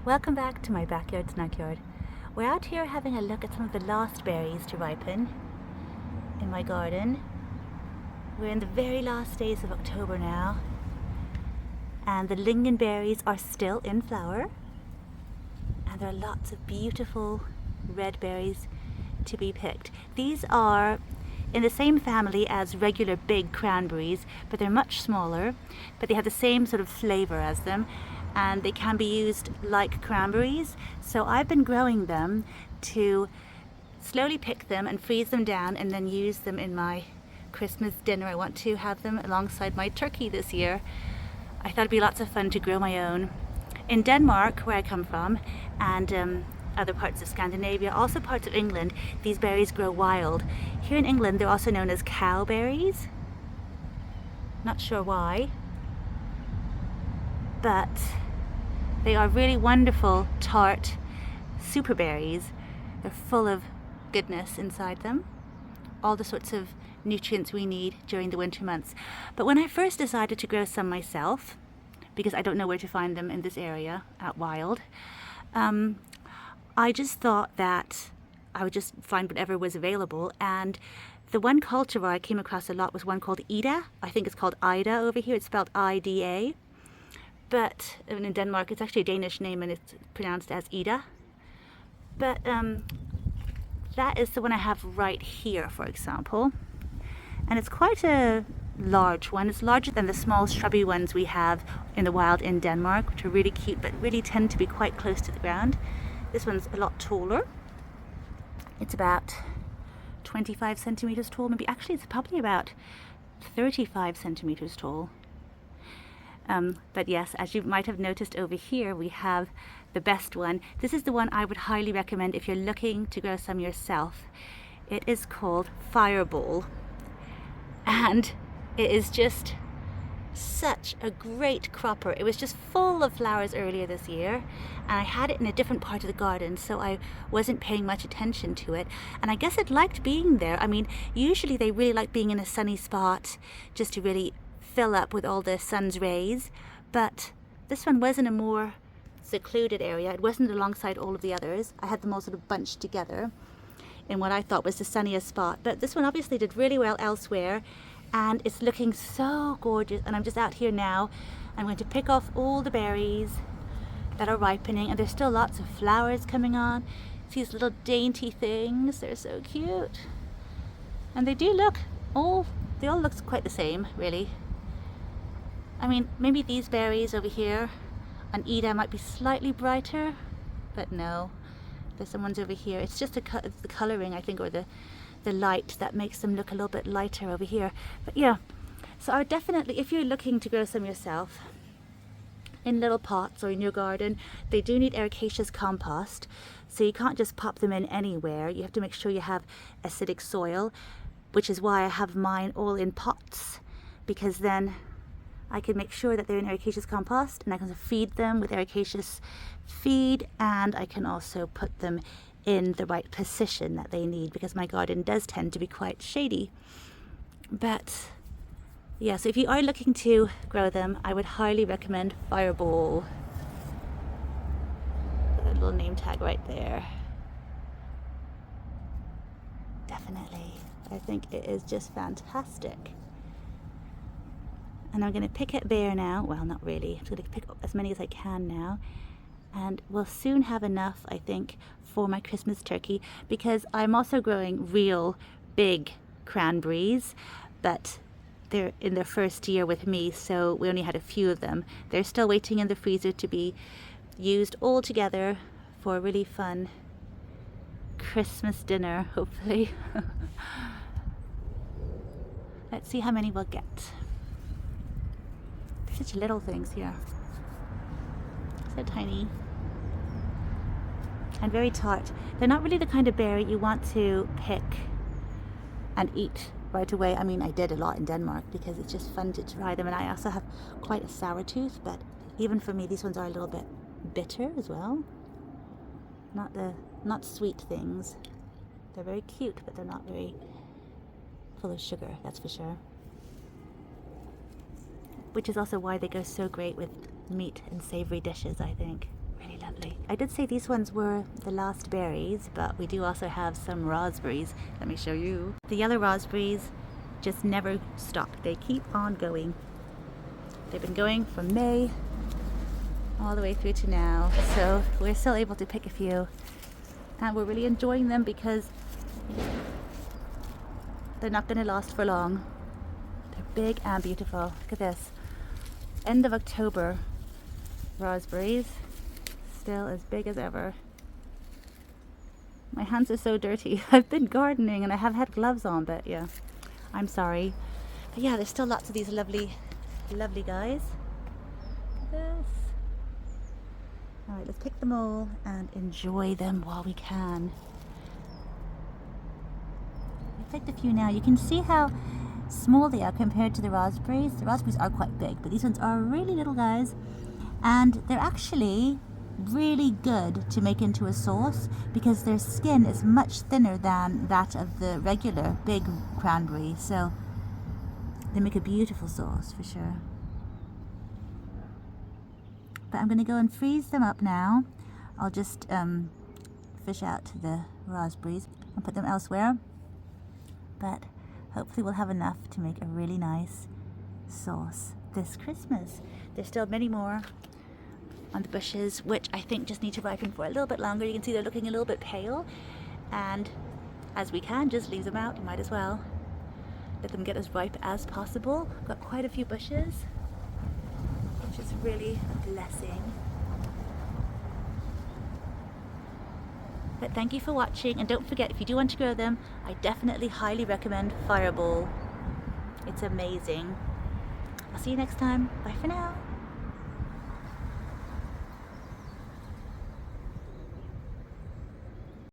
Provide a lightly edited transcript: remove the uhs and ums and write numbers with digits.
Welcome back to my backyard snack yard. We're out here having a look at some of the last berries to ripen in my garden. We're in the very last days of October now, and the lingonberries are still in flower, and there are lots of beautiful red berries to be picked. These are in the same family as regular big cranberries, but they're much smaller, but they have the same sort of flavor as them, and they can be used like cranberries. So I've been growing them to slowly pick them and freeze them down and then use them in my Christmas dinner. I want to have them alongside my turkey this year. I thought it'd be lots of fun to grow my own. In Denmark, where I come from, and other parts of Scandinavia, also parts of England, these berries grow wild. Here in England, they're also known as cowberries. Not sure why, but they are really wonderful, tart, super berries. They're full of goodness inside them, all the sorts of nutrients we need during the winter months. But when I first decided to grow some myself, because I don't know where to find them in this area out wild, I just thought that I would just find whatever was available. And the one cultivar I came across a lot was one called Ida. I think it's called Ida over here. It's spelled I-D-A. But in Denmark, it's actually a Danish name and it's pronounced as Ida. But that is the one I have right here, for example. And it's quite a large one. It's larger than the small shrubby ones we have in the wild in Denmark, which are really cute, but really tend to be quite close to the ground. This one's a lot taller. It's about 25 centimeters tall. Maybe actually it's probably about 35 centimeters tall. But yes, as you might have noticed over here, we have the best one. This is the one I would highly recommend if you're looking to grow some yourself. It is called Fireball, and it is just such a great cropper. It was just full of flowers earlier this year, and I had it in a different part of the garden, so I wasn't paying much attention to it. And I guess it liked being there. I mean, usually they really like being in a sunny spot just to really fill up with all the sun's rays, but this one was in a more secluded area. It wasn't alongside all of the others. I had them all sort of bunched together in what I thought was the sunniest spot, but this one obviously did really well elsewhere, and it's looking so gorgeous. And I'm just out here now. I'm going to pick off all the berries that are ripening, and there's still lots of flowers coming on. It's these little dainty things. They're so cute, and they all look quite the same, really. I mean, maybe these berries over here on Ida might be slightly brighter, but no, there's some ones over here. It's just the coloring, I think, or the light that makes them look a little bit lighter over here. But yeah, so I would definitely, if you're looking to grow some yourself in little pots or in your garden, they do need ericaceous compost, so you can't just pop them in anywhere. You have to make sure you have acidic soil, which is why I have mine all in pots, because then I can make sure that they're in ericaceous compost, and I can feed them with ericaceous feed, and I can also put them in the right position that they need, because my garden does tend to be quite shady. But yeah, so if you are looking to grow them, I would highly recommend Fireball. Put a little name tag right there. Definitely. I think it is just fantastic. And I'm going to pick it bare now. Well, not really. I'm just going to pick up as many as I can now. And we'll soon have enough, I think, for my Christmas turkey, because I'm also growing real big cranberries, but they're in their first year with me, so we only had a few of them. They're still waiting in the freezer to be used all together for a really fun Christmas dinner, hopefully. Let's see how many we'll get. They're such little things here. So tiny. And very tart. They're not really the kind of berry you want to pick and eat right away. I mean, I did a lot in Denmark because it's just fun to try them, and I also have quite a sour tooth, but even for me, these ones are a little bit bitter as well. Not sweet things. They're very cute, but they're not very full of sugar, that's for sure. Which is also why they go so great with meat and savory dishes, I think. Really lovely. I did say these ones were the last berries, but we do also have some raspberries. Let me show you. The yellow raspberries just never stop. They keep on going. They've been going from May all the way through to now. So we're still able to pick a few. And we're really enjoying them because they're not going to last for long. They're big and beautiful. Look at this. End of October raspberries. Still as big as ever. My hands are so dirty. I've been gardening and I have had gloves on, but yeah, I'm sorry. But yeah, there's still lots of these lovely, lovely guys. Look at this. Alright, let's pick them all and enjoy them while we can. I picked a few now. You can see how small they are compared to the raspberries. The raspberries are quite big, but these ones are really little guys. And they're actually really good to make into a sauce because their skin is much thinner than that of the regular big cranberry, so they make a beautiful sauce for sure. But I'm going to go and freeze them up now. I'll just fish out the raspberries and put them elsewhere, but hopefully we'll have enough to make a really nice sauce this Christmas. There's still many more on the bushes, which I think just need to ripen for a little bit longer. You can see they're looking a little bit pale, and as we can just leave them out, you might as well let them get as ripe as possible. Got quite a few bushes, which is really a blessing. But thank you for watching, and don't forget, if you do want to grow them, I definitely highly recommend Fireball. It's amazing. I'll see you next time. Bye for now.